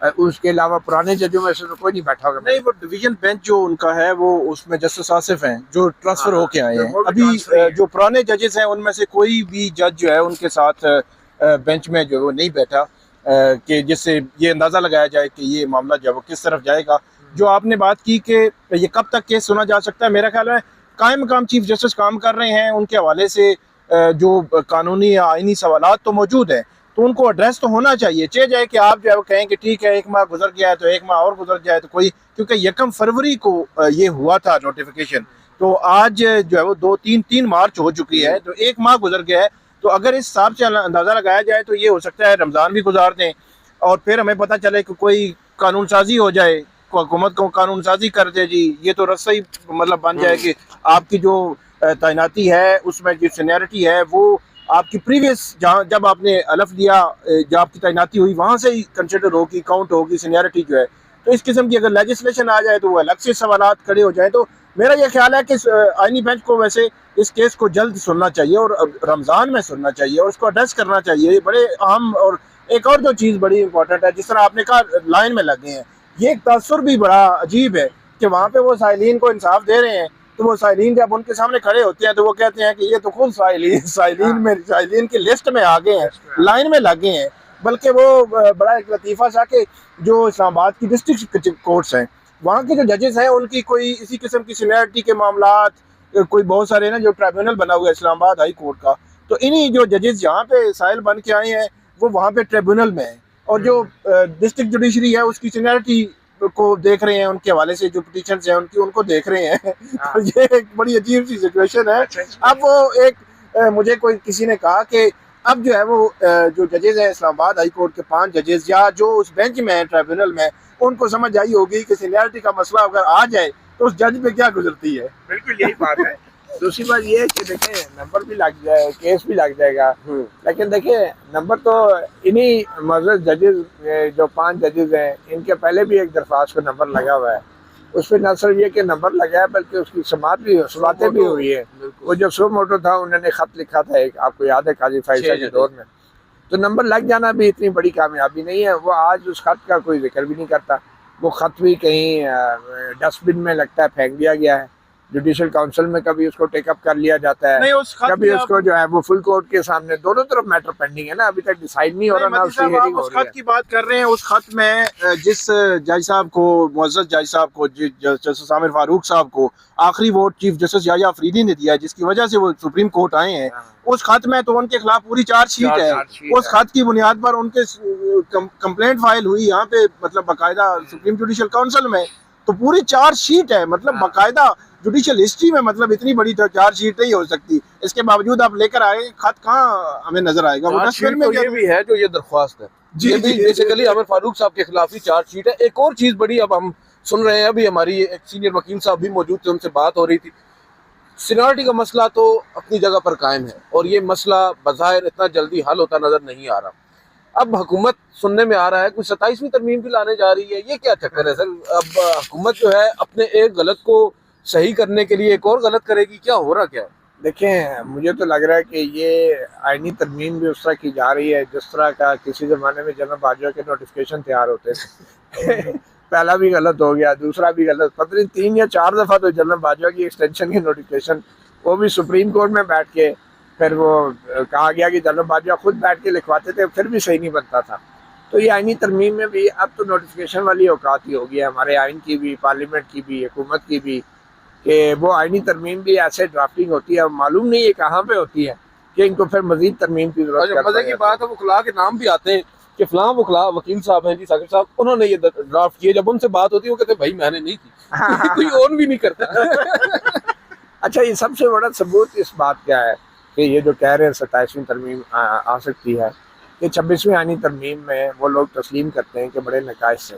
اس کے علاوہ پرانے ججوں میں سے تو کوئی نہیں بیٹھا ہوگا. نہیں وہ ڈویژن بینچ جو ان کا ہے وہ اس میں جسٹس آصف ہیں جو ٹرانسفر ہو کے آئے ہیں. ابھی جو پرانے ججز ہیں ان میں سے کوئی بھی جج جو ہے ان کے ساتھ بینچ میں جو وہ نہیں بیٹھا کہ جس سے یہ اندازہ لگایا جائے کہ یہ معاملہ جو ہے وہ کس طرف جائے گا. جو آپ نے بات کی کہ یہ کب تک کیس سنا جا سکتا ہے, میرا خیال ہے قائم مقام چیف جسٹس کام کر رہے ہیں, ان کے حوالے سے جو قانونی یا آئینی سوالات تو موجود ہیں تو ان کو ایڈریس تو ہونا چاہیے. چاہے جائے کہ آپ جو ہے وہ کہیں کہ ٹھیک ہے 1 ماہ گزر گیا ہے تو 1 ماہ اور گزر جائے تو کوئی, کیونکہ 1 فروری کو یہ ہوا تھا نوٹیفیکیشن, تو آج جو ہے وہ 3 مارچ ہو چکی ہے تو 1 ماہ گزر گیا ہے. تو اگر اس حساب سے اندازہ لگایا جائے تو یہ ہو سکتا ہے رمضان بھی گزار دیں اور پھر ہمیں پتہ چلے کہ کوئی قانون سازی ہو جائے, حکومت کو قانون سازی کر دے جی یہ تو رسا ہی مطلب بن جائے کہ آپ کی جو تعیناتی ہے اس میں جو سینیرٹی ہے وہ آپ کی پریویس جہاں جب آپ نے الف دیا جب آپ کی تعیناتی ہوئی وہاں سے ہی کنسیڈر ہوگی, کاؤنٹ ہوگی سینیرٹی جو ہے. تو اس قسم کی اگر لیجسلیشن آ جائے تو وہ الگ سے سوالات کھڑے ہو جائیں. تو میرا یہ خیال ہے کہ آئینی بینچ کو ویسے اس کیس کو جلد سننا چاہیے اور رمضان میں سننا چاہیے اور اس کو ایڈریس کرنا چاہیے. یہ بڑے اہم, اور ایک اور جو چیز بڑی امپورٹنٹ ہے جس طرح آپ نے کہا لائن میں لگے ہیں, یہ ایک تاثر بھی بڑا عجیب ہے کہ وہاں پہ وہ سائلین کو انصاف دے رہے ہیں تو وہ سائلین جب ان کے سامنے کھڑے ہوتے ہیں تو وہ کہتے ہیں کہ یہ تو خود سائلین کی لسٹ میں آگے ہیں, لائن میں لگے ہیں. بلکہ وہ بڑا ایک لطیفہ سا کہ جو اسلام آباد کی ڈسٹرکٹ کورٹس ہیں وہاں کے جو ججز ہیں ان کی کوئی اسی قسم کی سینیرٹی کے معاملات, کوئی بہت سارے نا جو ٹرائبیونل بنا ہوا ہے اسلام آباد ہائی کورٹ کا, تو انہی جو ججز یہاں پہ سائل بن کے آئے ہیں وہ وہاں پہ ٹریبیونل میں ہیں اور جو ڈسٹرکٹ جوڈیشری ہے اس کی سینیرٹی کو دیکھ رہے ہیں, ان کے حوالے سے جو پٹیشنز ہیں ان کو دیکھ رہے ہیں. تو یہ ایک بڑی عجیب سی سچویشن ہے. اب وہ ایک مجھے کوئی کسی نے کہا کہ اب جو ہے وہ جو ججز ہیں اسلام آباد ہائی کورٹ کے 5 ججز یا جو اس بینچ میں ہیں ٹرائبیونل میں, ان کو سمجھ آئی ہوگی کہ سینیرٹی کا مسئلہ اگر آ جائے تو اس جج پہ کیا گزرتی ہے. بالکل یہی بات ہے. دوسری بات یہ ہے کہ دیکھیں نمبر بھی لگ جائے, کیس بھی لگ جائے گا, لیکن دیکھیں نمبر تو انہی معزز ججز جو 5 ججز ہیں ان کے پہلے بھی ایک درخواست کو نمبر لگا ہوا ہے. اس پہ نہ صرف یہ کہ نمبر لگا ہے بلکہ اس کی سماعتیں بھی ہوئی ہے. وہ جو سو موٹو تھا انہوں نے خط لکھا تھا ایک, آپ کو یاد ہے قاضی فائزہ کے دور میں, تو نمبر لگ جانا بھی اتنی بڑی کامیابی نہیں ہے. وہ آج اس خط کا کوئی ذکر بھی نہیں کرتا. وہ خط بھی کہیں ڈسٹ بن میں لگتا ہے پھینک دیا گیا ہے. جوڈیشل کاؤنسل میں کبھی اس کو ٹیک اپ کر لیا جاتا ہے, کبھی اس کو جو ہے وہ فل کورٹ کے سامنے, دونوں طرف میٹر پینڈنگ ہے نا, ابھی تک ڈیسائیڈ نہیں ہو رہا. نا اس کی ہیئرنگ ہو رہی ہے. خط کی بات کر رہے ہیں, اس خط میں جس جج صاحب کو, معزز جج صاحب کو, جسٹس عامر فاروق صاحب کو آخری ووٹ چیف جسٹس یحییٰ افریدی نے دیا ہے جس کی وجہ سے وہ سپریم کورٹ آئے ہیں, اس خط میں تو ان کے خلاف پوری چارج شیٹ ہے. اس خط کی بنیاد پر ان کے کمپلینٹ فائل ہوئی یہاں پہ, مطلب باقاعدہ سپریم جوڈیشل کاؤنسل میں, تو پوری چارج شیٹ ہے. مطلب باقاعدہ جوڈیشل ہسٹری میں مطلب اتنی بڑی چارج شیٹ نہیں ہو سکتی. اس کے باوجود آپ لے کر آئے خط, کہاں ہمیں نظر آئے گا؟ وہ تصویر میں یہ بھی ہے جو یہ درخواست ہے, یہ بھی بیسیکلی عامر فاروق صاحب کے خلاف ہی چارج شیٹ ہے. ایک اور چیز بڑی اب ہم سن رہے ہیں, ابھی ہماری ایک سینئر وکیل صاحب بھی موجود تھے, ان سے بات ہو رہی تھی. سینیورٹی کا مسئلہ تو اپنی جگہ پر قائم ہے اور یہ مسئلہ بظاہر اتنا جلدی حل ہوتا نظر نہیں آ رہا. اب حکومت سننے میں آ رہا ہے کوئی 27ویں ترمیم بھی لانے جا رہی ہے. یہ کیا چکر ہے سر؟ اب حکومت جو ہے اپنے ایک غلط کو صحیح کرنے کے لیے ایک اور غلط کرے گی, کیا ہو رہا کیا ہے؟ دیکھیں مجھے تو لگ رہا ہے کہ یہ آئینی ترمیم بھی اس طرح کی جا رہی ہے جس طرح کا کسی زمانے میں جنرل باجوہ کے نوٹیفکیشن تیار ہوتے تھے. پہلا بھی غلط ہو گیا, دوسرا بھی غلط, پتہ نہیں 3 یا 4 دفعہ تو جنرل باجوہ کی ایکسٹینشن کی نوٹیفکیشن, وہ بھی سپریم کورٹ میں بیٹھ کے, پھر وہ کہا گیا کہ جنرل باجوہ خود بیٹھ کے لکھواتے تھے, پھر بھی صحیح نہیں بنتا تھا. تو یہ آئینی ترمیم میں بھی اب تو نوٹیفکیشن والی اوقات ہی ہو گیا ہمارے آئین کی بھی, پارلیمنٹ کی بھی, حکومت کی بھی, کہ وہ آئینی ترمیم بھی ایسے ڈرافٹنگ ہوتی ہے, معلوم نہیں ہے کہاں پہ ہوتی ہے کہ ان کو پھر مزید ترمیم کی ضرورت ہے. مزے کی بات ہے وکلاء کے نام بھی آتے ہیں کہ فلاں وکلاء وکیل صاحب ہیں جی, ثاقب صاحب, انہوں نے یہ ڈرافٹ کیے. جب ان سے بات ہوتی ہے وہ کہتے ہیں بھائی میں نے نہیں کی, کوئی اور بھی نہیں کرتا. اچھا یہ سب سے بڑا ثبوت اس بات کیا ہے کہ یہ جو کہہ رہے ہیں 27ویں ترمیم آ سکتی ہے, کہ 26ویں آئینی ترمیم میں وہ لوگ تسلیم کرتے ہیں کہ بڑے نقائص سے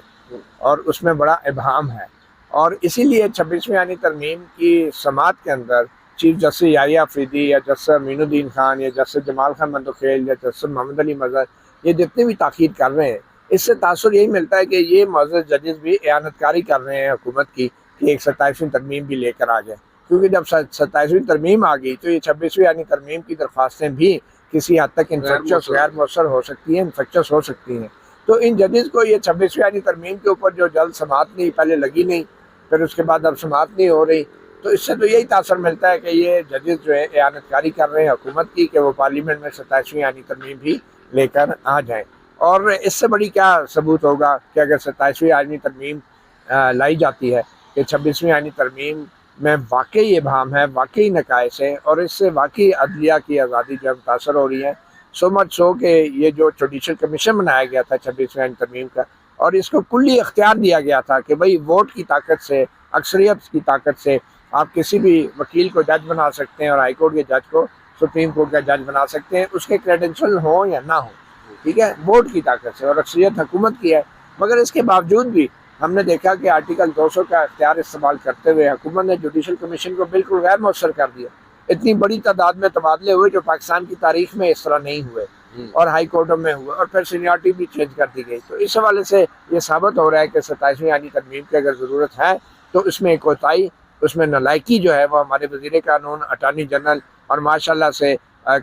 اور اس میں بڑا ابہام ہے, اور اسی لیے 26ویں آئینی ترمیم کی سماعت کے اندر چیف جسٹس یحییٰ افریدی یا جسٹس امین الدین خان یا جسٹس جمال خان منتخیل یا جسٹس محمد علی مظہر, یہ جتنے بھی تاخیر کر رہے ہیں, اس سے تاثر یہی ملتا ہے کہ یہ معزز ججز بھی اعانت کاری کر رہے ہیں حکومت کی کہ ایک 27ویں ترمیم بھی لے کر آ جائے. کیونکہ جب 27ویں ترمیم آ گئی تو یہ 26ویں یعنی ترمیم کی درخواستیں بھی کسی حد تک انفیکچس غیر مؤثر ہو سکتی ہیں, انفیکچس ہو سکتی ہیں. تو تو ان ججز کو یہ 26ویں آئینی ترمیم کے اوپر جو جلد سماعت نہیں پہلے لگی نہیں، پھر اس کے بعد اب سماعت نہیں ہو رہی، تو اس سے تو یہی تاثر ملتا ہے کہ یہ ججز جو ہے اعانت کاری کر رہے ہیں حکومت کی کہ وہ پارلیمنٹ میں 27ویں آئینی ترمیم بھی لے کر آ جائیں۔ اور اس سے بڑی کیا ثبوت ہوگا کہ اگر 27ویں آئینی ترمیم لائی جاتی ہے کہ 26ویں آئینی ترمیم میں واقعی ابہام ہے، واقعی نقائص ہے، اور اس سے واقعی عدلیہ کی آزادی جو ہے متاثر ہو رہی ہے، سو مچ سو کہ یہ جو جوڈیشل کمیشن بنایا گیا تھا 26ویں آئینی ترمیم کا، اور اس کو کلی اختیار دیا گیا تھا کہ بھئی ووٹ کی طاقت سے، اکثریت کی طاقت سے آپ کسی بھی وکیل کو جج بنا سکتے ہیں اور ہائی کورٹ کے جج کو سپریم کورٹ کا جج بنا سکتے ہیں، اس کے کریڈنشل ہوں یا نہ ہوں، ٹھیک ہے، ووٹ کی طاقت سے، اور اکثریت حکومت کی ہے۔ مگر اس کے باوجود بھی ہم نے دیکھا کہ آرٹیکل 200 کا اختیار استعمال کرتے ہوئے حکومت نے جوڈیشل کمیشن کو بالکل غیر مؤثر کر دیا۔ اتنی بڑی تعداد میں تبادلے ہوئے جو پاکستان کی تاریخ میں اس طرح نہیں ہوئے، اور ہائی کورٹوں میں ہوئے، اور پھر سینیورٹی بھی چینج کر دی گئی۔ تو اس حوالے سے یہ ثابت ہو رہا ہے کہ 27ویں آئینی ترمیم کی اگر ضرورت ہے تو اس میں کوتاہی، اس میں نالائکی جو ہے وہ ہمارے وزیر قانون، اٹارنی جنرل اور ماشاءاللہ سے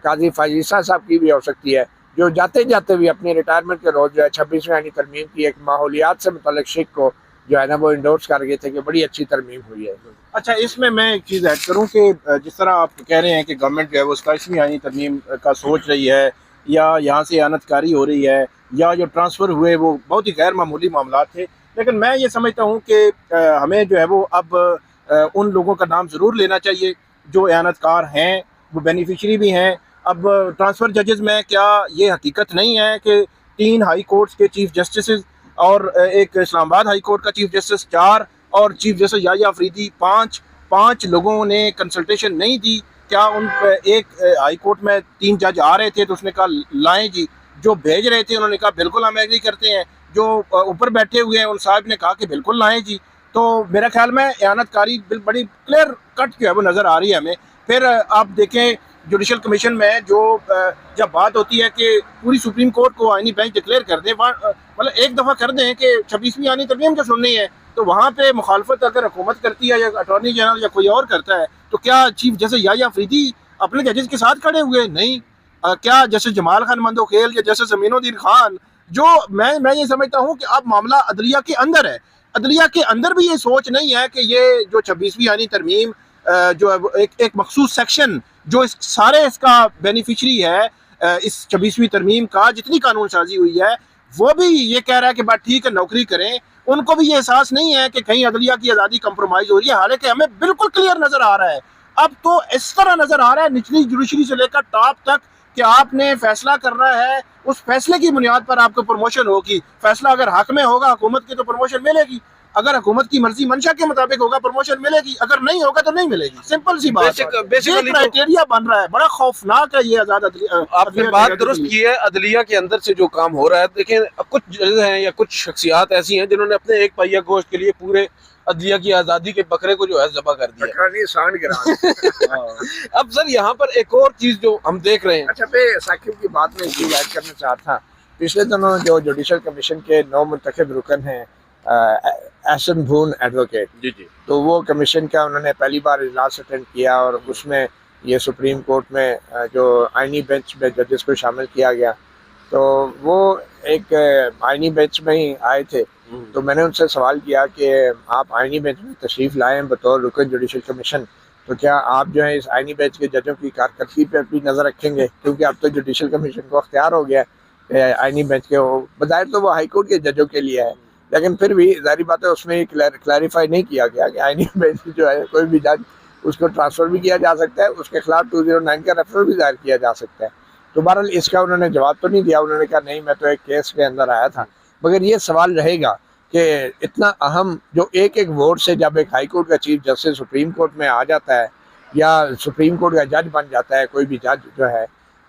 قاضی فائزہ صاحب کی بھی ہو سکتی ہے، جو جاتے جاتے بھی اپنی ریٹائرمنٹ کے روز جو ہے 26ویں آئینی ترمیم کی ایک ماحولیات سے متعلق شک کو جو ہے نا وہ انڈورس کر گئے تھے کہ بڑی اچھی ترمیم ہوئی ہے۔ اچھا، اس میں ایک چیز ایڈ کروں کہ جس طرح آپ کہہ رہے ہیں کہ گورنمنٹ جو ہے وہ 27ویں آئینی ترمیم کا سوچ رہی ہے، یا یہاں سے اعانت کاری ہو رہی ہے، یا جو ٹرانسفر ہوئے وہ بہت ہی غیر معمولی معاملات تھے، لیکن میں یہ سمجھتا ہوں کہ ہمیں جو ہے وہ اب ان لوگوں کا نام ضرور لینا چاہیے جو اعانت کار ہیں، وہ بینیفیشری بھی ہیں۔ اب ٹرانسفر ججز میں کیا یہ حقیقت نہیں ہے کہ 3 ہائی کورٹس کے چیف جسٹسز اور ایک اسلام آباد ہائی کورٹ کا چیف جسٹس 4 اور چیف جسٹس یحییٰ افریدی 5 لوگوں نے کنسلٹیشن نہیں دی؟ کیا ان پہ ایک ہائی کورٹ میں 3 جج آ رہے تھے تو اس نے کہا لائیں جی، جو بھیج رہے تھے انہوں نے کہا بالکل ہم ایگری کرتے ہیں، جو اوپر بیٹھے ہوئے ہیں ان صاحب نے کہا کہ بالکل لائیں جی۔ تو میرا خیال میں اعانت کاری بڑی کلیئر کٹ جو ہے وہ نظر آ رہی ہے ہمیں۔ پھر آپ دیکھیں جوڈیشل کمیشن میں جو جب بات ہوتی ہے کہ پوری سپریم کورٹ کو آئینی بینچ ڈکلیئر کر دیں، مطلب ایک دفعہ کر دیں کہ 26ویں آئینی ترمیم جو سننی ہے، تو وہاں پہ مخالفت اگر حکومت کرتی ہے یا اٹارنی جنرل یا کوئی اور کرتا ہے تو کیا چیف جیسے یحییٰ افریدی اپنے ججز کے ساتھ کھڑے ہوئے؟ نہیں۔ کیا جیسے جمال خان مندوخیل یا جیسے زمین الدین خان، جو میں یہ سمجھتا ہوں کہ اب معاملہ عدلیہ کے اندر ہے، عدلیہ کے اندر بھی یہ سوچ نہیں ہے کہ یہ جو 26ویں آئینی ترمیم جو ہے ایک مخصوص سیکشن جو اس کا بینیفیشری ہے، اس 26ویں ترمیم کا جتنی قانون سازی ہوئی ہے، وہ بھی یہ کہہ رہا ہے کہ بات ٹھیک ہے نوکری کریں۔ ان کو بھی یہ احساس نہیں ہے کہ کہیں عدلیہ کی آزادی کمپرومائز ہو رہی ہے، حالانکہ ہمیں بالکل کلیئر نظر آ رہا ہے۔ اب تو اس طرح نظر آ رہا ہے نچلی جوڈیشری سے لے کر ٹاپ تک کہ آپ نے فیصلہ کرنا ہے، اس فیصلے کی بنیاد پر آپ کو پروموشن ہوگی۔ فیصلہ اگر حق میں ہوگا حکومت کی تو پروموشن ملے گی، اگر حکومت کی مرضی منشا کے مطابق ہوگا پروموشن ملے گی، اگر نہیں ہوگا تو نہیں ملے گی۔ سمپل سی بات ہے، یہ کرائٹیریا بن رہا ہے، بڑا خوفناک ہے یہ آزاد عدلیہ۔ آپ نے بات درست کی ہے، عدلیہ کے اندر سے جو کام ہو رہا ہے، دیکھیں کچھ ججز ہیں یا کچھ شخصیات ایسی ہیں جنہوں نے اپنے ایک پہیہ گوشت کے لیے پورے عدلیہ کی آزادی کے بکرے کو جو ہے ذبح کر دیا۔ اب سر یہاں پر ایک اور چیز جو ہم دیکھ رہے ہیں، اچھا میں ثاقب کی بات میں یہ ایڈ کرنا چاہتا تھا، پچھلے دنوں جو جوڈیشل کمیشن کے 9 منتخب رکن ہیں احسن بھون ایڈوکیٹ، جی تو وہ کمیشن کا انہوں نے پہلی بار اجلاس اٹینڈ کیا، اور اس میں یہ سپریم کورٹ میں جو آئینی بینچ میں ججز کو شامل کیا گیا، تو وہ ایک آئینی بینچ میں ہی آئے تھے۔ تو میں نے ان سے سوال کیا کہ آپ آئینی بینچ میں تشریف لائیں بطور رکن جوڈیشل کمیشن، تو کیا آپ جو ہے اس آئینی بینچ کے ججوں کی کارکردگی پہ بھی نظر رکھیں گے؟ کیونکہ اب تو جوڈیشل کمیشن کو اختیار ہو گیا ہے آئینی بینچ کے، بظاہر تو وہ ہائی کورٹ کے ججوں کے لیے ہے، لیکن پھر بھی ظاہری بات ہے اس میں کلیریفائی نہیں کیا گیا کہ آئینی بینچ جو ہے کوئی بھی جج اس کو ٹرانسفر بھی کیا جا سکتا ہے، اس کے خلاف 209 کا ریفرل بھی دائر کیا جا سکتا ہے۔ تو بہرحال اس کا انہوں نے جواب تو نہیں دیا، انہوں نے کہا نہیں میں تو ایک کیس کے اندر آیا تھا۔ مگر یہ سوال رہے گا کہ اتنا اہم جو ایک ووٹ سے جب ایک ہائی کورٹ کا چیف جسٹس سپریم کورٹ میں آ جاتا ہے یا سپریم کورٹ کا جج بن جاتا ہے کوئی بھی جج جو ہے،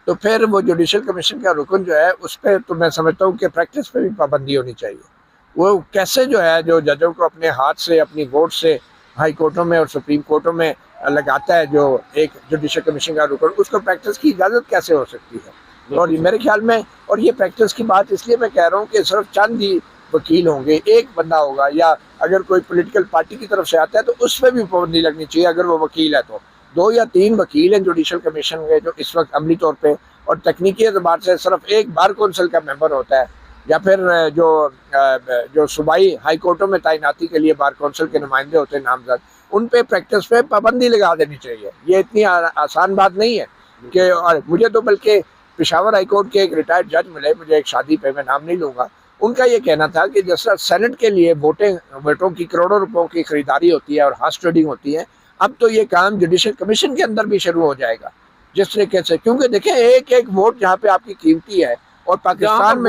تو پھر وہ جوڈیشل کمیشن کا رکن جو ہے اس پہ تو میں سمجھتا ہوں کہ پریکٹس پہ بھی پابندی ہونی چاہیے۔ وہ کیسے جو ہے جو ججوں کو اپنے ہاتھ سے اپنی ووٹ سے ہائی کورٹوں میں اور سپریم کورٹوں میں لگاتا ہے جو ایک جوڈیشل کمیشن کا رکن، اس کو پریکٹس کی اجازت کیسے ہو سکتی ہے؟ اور میرے خیال میں، اور یہ پریکٹس کی بات اس لیے میں کہہ رہا ہوں کہ صرف چند ہی وکیل ہوں گے، ایک بندہ ہوگا، یا اگر کوئی پولیٹیکل پارٹی کی طرف سے آتا ہے تو اس پہ بھی پابندی لگنی چاہیے اگر وہ وکیل ہے تو۔ 2 یا 3 وکیل ہیں جوڈیشل کمیشن کے جو اس وقت عملی طور پہ اور تکنیکی اعتبار سے صرف ایک بار کونسل کا ممبر ہوتا ہے، یا پھر جو صوبائی ہائی کورٹوں میں تعیناتی کے لیے بار کونسل کے نمائندے ہوتے ہیں نامزد، ان پہ پریکٹس پہ پابندی لگا دینی چاہیے. یہ اتنی آسان بات نہیں ہے کہ، اور مجھے تو بلکہ پشاور ہائی کورٹ کے ایک ریٹائرڈ جج ملے مجھے ایک شادی پہ، میں نام نہیں لوں گا، ان کا یہ کہنا تھا کہ جس طرح سینٹ کے لیے ووٹوں کی کروڑوں روپوں کی خریداری ہوتی ہے اور ہارس ٹریڈنگ ہوتی ہے، اب تو یہ کام جوڈیشل کمیشن کے اندر بھی شروع ہو جائے گا جس طریقے سے. کیونکہ دیکھیں ایک ایک ووٹ جہاں پہ آپ کی قیمتی ہے، اور پاکستان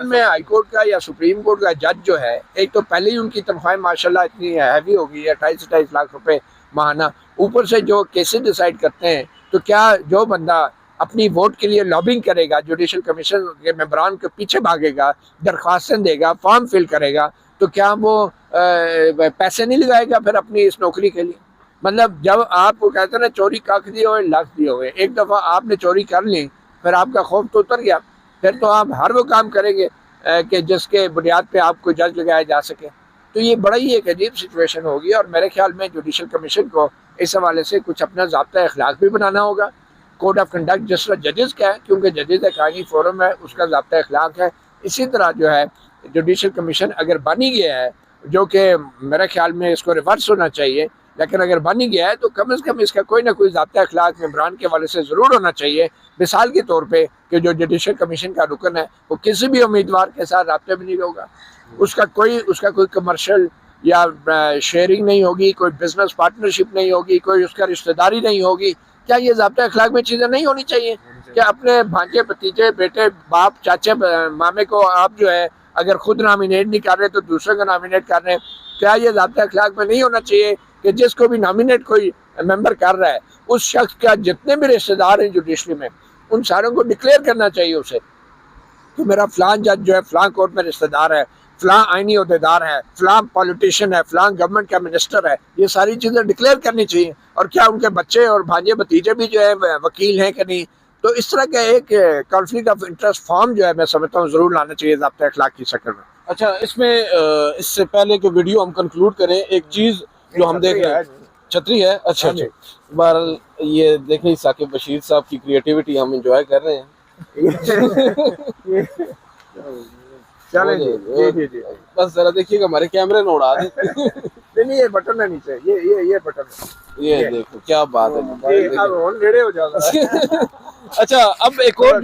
میں ہائی کورٹ کا یا سپریم کورٹ کا جج جو ہے، ایک تو پہلے ہی ان کی تنخواہیں ماشاءاللہ اتنی ہیوی ہو گئی ہے، 28-28 لاکھ روپے ماہانہ، اوپر سے جو کیسز ڈیسائیڈ کرتے ہیں، تو کیا جو بندہ اپنی ووٹ کے لیے لابنگ کرے گا، جوڈیشل کمیشن کے ممبران کے پیچھے بھاگے گا، درخواستیں دے گا، فارم فل کرے گا، تو کیا وہ پیسے نہیں لگائے گا پھر اپنی اس نوکری کے لیے؟ مطلب جب آپ کو کہتے ہیں نا چوری کاک دیے ہوئے لاکھ دیے ہوئے، ایک دفعہ آپ نے چوری کر لی پھر آپ کا خوف تو اتر گیا، پھر تو آپ ہر وہ کام کریں گے کہ جس کے بنیاد پہ آپ کو جج لگایا جا سکے. تو یہ بڑا ہی ایک عجیب سچویشن ہوگی، اور میرے خیال میں جوڈیشل کمیشن کو اس حوالے سے کچھ اپنا ضابطہ اخلاق بھی بنانا ہوگا، کوڈ آف کنڈکٹ جس طرح ججز کا ہے، کیونکہ ججز ایک آئینی فورم ہے، اس کا ضابطہ اخلاق ہے. اسی طرح جو ہے جوڈیشل کمیشن اگر بن ہی گیا ہے، جو کہ میرے خیال میں اس کو ریورس ہونا چاہیے، لیکن اگر بن ہی گیا ہے تو کم از کم اس کا کوئی نہ کوئی ضابطہ اخلاق ممبران کے حوالے سے ضرور ہونا چاہیے. مثال کے طور پہ کہ جو جوڈیشل کمیشن کا رکن ہے وہ کسی بھی امیدوار کے ساتھ رابطے میں نہیں ہوگا، اس کا کوئی کمرشل یا شیئرنگ نہیں ہوگی، کوئی بزنس پارٹنرشپ نہیں ہوگی، کوئی اس کا رشتہ داری نہیں ہوگی. کیا یہ ضابطہ اخلاق میں چیزیں نہیں ہونی چاہیے کہ اپنے بھانجے بھتیجے بیٹے باپ چاچے مامے کو آپ جو ہے اگر خود نامینیٹ نہیں کر رہے تو دوسرے کو نامینیٹ کر رہے ہیں؟ کیا یہ ضابطہ اخلاق میں نہیں ہونا چاہیے کہ جس کو بھی نامینیٹ کوئی ممبر کر رہا ہے اس شخص کا جتنے بھی رشتہ دار ہیں جوڈیشری میں ان ساروں کو ڈکلیئر کرنا چاہیے اسے کہ میرا فلاں جج جو ہے فلاں کورٹ میں رشتہ دار ہے، فلاں آئینی عہدیدار ہے، فلاں پولیٹیشین ہے، فلاں گورنمنٹ کا منسٹر ہے. یہ ساری چیزیں ڈکلیئر کرنی چاہیے. اور کیا ان کے بچے اور بھانجے بھتیجے بھی جو ہے وکیل ہیں کہ نہیں؟ تو اس طرح کا ایک کانفلکٹ آف انٹرسٹ فارم جو ہے میں سمجھتا ہوں ضرور لانا چاہیے ضابطہ اخلاق کی شکل میں. اچھا، اس میں اس سے پہلے کہ ویڈیو ہم کنکلوڈ کریں، ایک چیز جو ہم دیکھ رہے ہیں، چھتری ہے. اچھا بہرحال یہ دیکھیں ثاقب بشیر صاحب کی کریٹیوٹی ہم انجوائے کر رہے ہیں. چلیں جی بس ذرا دیکھیے گا ہمارے کیمرے نہ اڑا دیں. نہیں یہ بٹن ہے نیچے، یہ بٹن ہے، یہ دیکھو کیا بات ہے. نیڑے ہو جاتا ہے. اچھا، اب ایک اور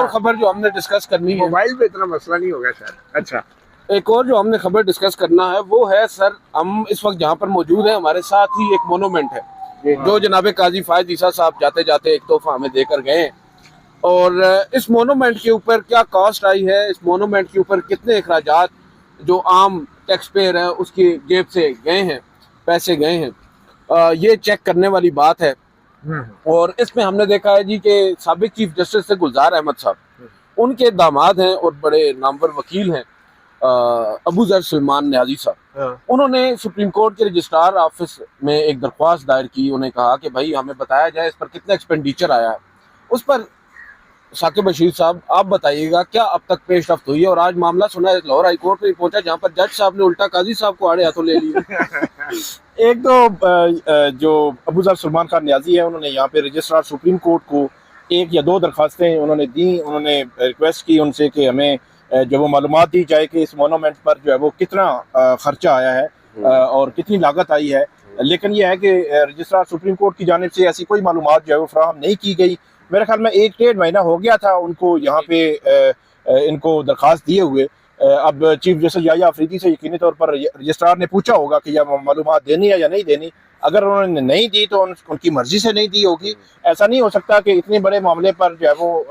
خبر جو ہم نے ڈسکس کرنی ہے، موبائل پہ اتنا مسئلہ نہیں ہوگا شاید. اچھا، ایک اور جو ہم نے خبر ڈسکس کرنا ہے وہ ہے سر، ہم اس وقت جہاں پر موجود ہیں ہمارے ساتھ ہی ایک مونومنٹ ہے جو جناب قاضی فائز عیسیٰ صاحب جاتے جاتے ایک تحفہ ہمیں دے کر گئے ہیں. اور اس مونومنٹ کے اوپر کیا کاسٹ آئی ہے، اس مونومنٹ کے اوپر کتنے اخراجات جو عام ٹیکس پیئر ہیں اس کی جیب سے گئے ہیں، پیسے گئے ہیں، یہ چیک کرنے والی بات ہے. اور اس میں ہم نے دیکھا ہے جی کہ سابق چیف جسٹس سے گلزار احمد صاحب، ان کے داماد ہیں اور بڑے نامور وکیل ہیں ابو ذر سلمان نیازی صاحب. انہوں نے سپریم کورٹ کے رجسٹرار آفس میں ایک درخواست دائر کی. انہیں کہا کہ بھائی ہمیں بتایا جائے اس پر کتنا ایکسپینڈیچر آیا ہے. اس پر ثاقب بشیر صاحب آپ بتائیے گا کیا اب تک پیش رفت ہوئی ہے. اور آج معاملہ سنا ہے لاہور ہائی کورٹ میں پہنچا جہاں پر جج صاحب نے الٹا قاضی صاحب کو آڑے ہاتھوں لے لیا. ایک تو جو ابو ذر سلمان خان نیازی ہے، انہوں نے یہاں پہ رجسٹرار سپریم کورٹ کو 1 یا 2 درخواستیں انہوں نے دیں. انہوں نے ریکویسٹ کی ان سے کہ ہمیں جو وہ معلومات دی جائے کہ اس مونومنٹ پر جو ہے وہ کتنا خرچہ آیا ہے اور کتنی لاگت آئی ہے. لیکن یہ ہے کہ رجسٹرار سپریم کورٹ کی جانب سے ایسی کوئی معلومات جو ہے وہ فراہم نہیں کی گئی. میرے خیال میں 1-1.5 مہینہ ہو گیا تھا ان کو یہاں پہ ان کو درخواست دیے ہوئے. اب چیف جسٹس یحییٰ آفریدی سے یقینی طور پر رجسٹرار نے پوچھا ہوگا کہ یہ معلومات دینی ہے یا نہیں دینی. اگر انہوں نے نہیں دی تو ان کی مرضی سے نہیں دی ہوگی. ایسا نہیں ہو سکتا کہ اتنے بڑے معاملے پر جو ہے وہ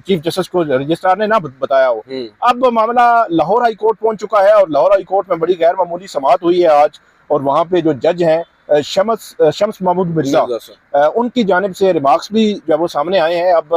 چیف جسٹس کو رجسٹرار نے نہ بتایا ہو. اب معاملہ لاہور ہائی کورٹ پہنچ چکا ہے اور لاہور ہائی کورٹ میں بڑی غیر معمولی سماعت ہوئی ہے آج. اور وہاں پہ جو جج ہیں شمس محمود مرزا، ان کی جانب سے ریمارکس بھی جو وہ سامنے آئے ہیں. اب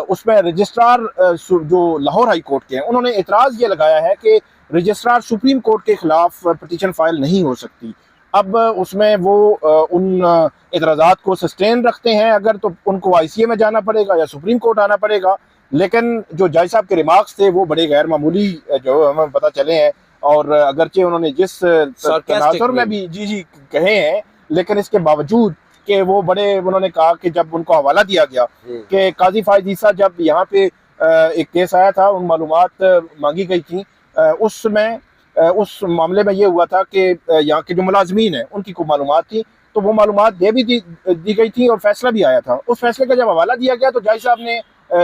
اس میں رجسٹرار جو لاہور ہائی کورٹ کے ہیں انہوں نے اعتراض یہ لگایا ہے کہ رجسٹرار سپریم کورٹ کے خلاف پٹیشن فائل نہیں ہو سکتی. اب اس میں وہ ان اعتراضات کو سسٹین رکھتے ہیں، اگر تو ان کو ICA میں جانا پڑے گا یا سپریم کورٹ آنا پڑے گا. لیکن جو جج صاحب کے ریمارکس تھے وہ بڑے غیر معمولی جو ہمیں پتہ چلے ہیں. اور اگرچہ انہوں نے جس تناظر میں بھی جی کہے ہیں، لیکن اس کے باوجود کہ وہ بڑے انہوں نے کہا کہ جب ان کو حوالہ دیا گیا کہ قاضی فائز عیسیٰ جب یہاں پہ ایک کیس آیا تھا، ان معلومات مانگی گئی تھیں، اس معاملے میں یہ ہوا تھا کہ یہاں کے جو ملازمین ہیں ان کی کوئی معلومات تھی، تو وہ معلومات دے بھی دی گئی تھی اور فیصلہ بھی آیا تھا۔ اس فیصلے کا جب حوالہ دیا گیا تو جج صاحب نے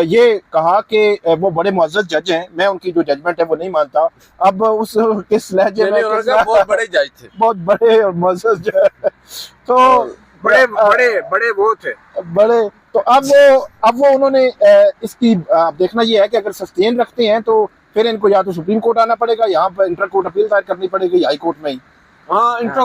یہ کہا کہ وہ بڑے معزز جج ہیں، میں ان کی جو ججمنٹ ہے وہ نہیں مانتا۔ اب اس کس لہجے میں بہت بڑے جج تھے، بہت بڑے اور معزز جو ہے، تو بڑے وہ تھے بڑے، تو اب وہ انہوں نے اس کی دیکھنا یہ ہے کہ اگر سسٹین رکھتے ہیں تو پھر ان کو یا تو سپریم کورٹ آنا پڑے گا، یہاں پر انٹر کورٹ اپیل دائر کرنی پڑے گی، ہائی کورٹ میں ہی۔ ہاں انٹر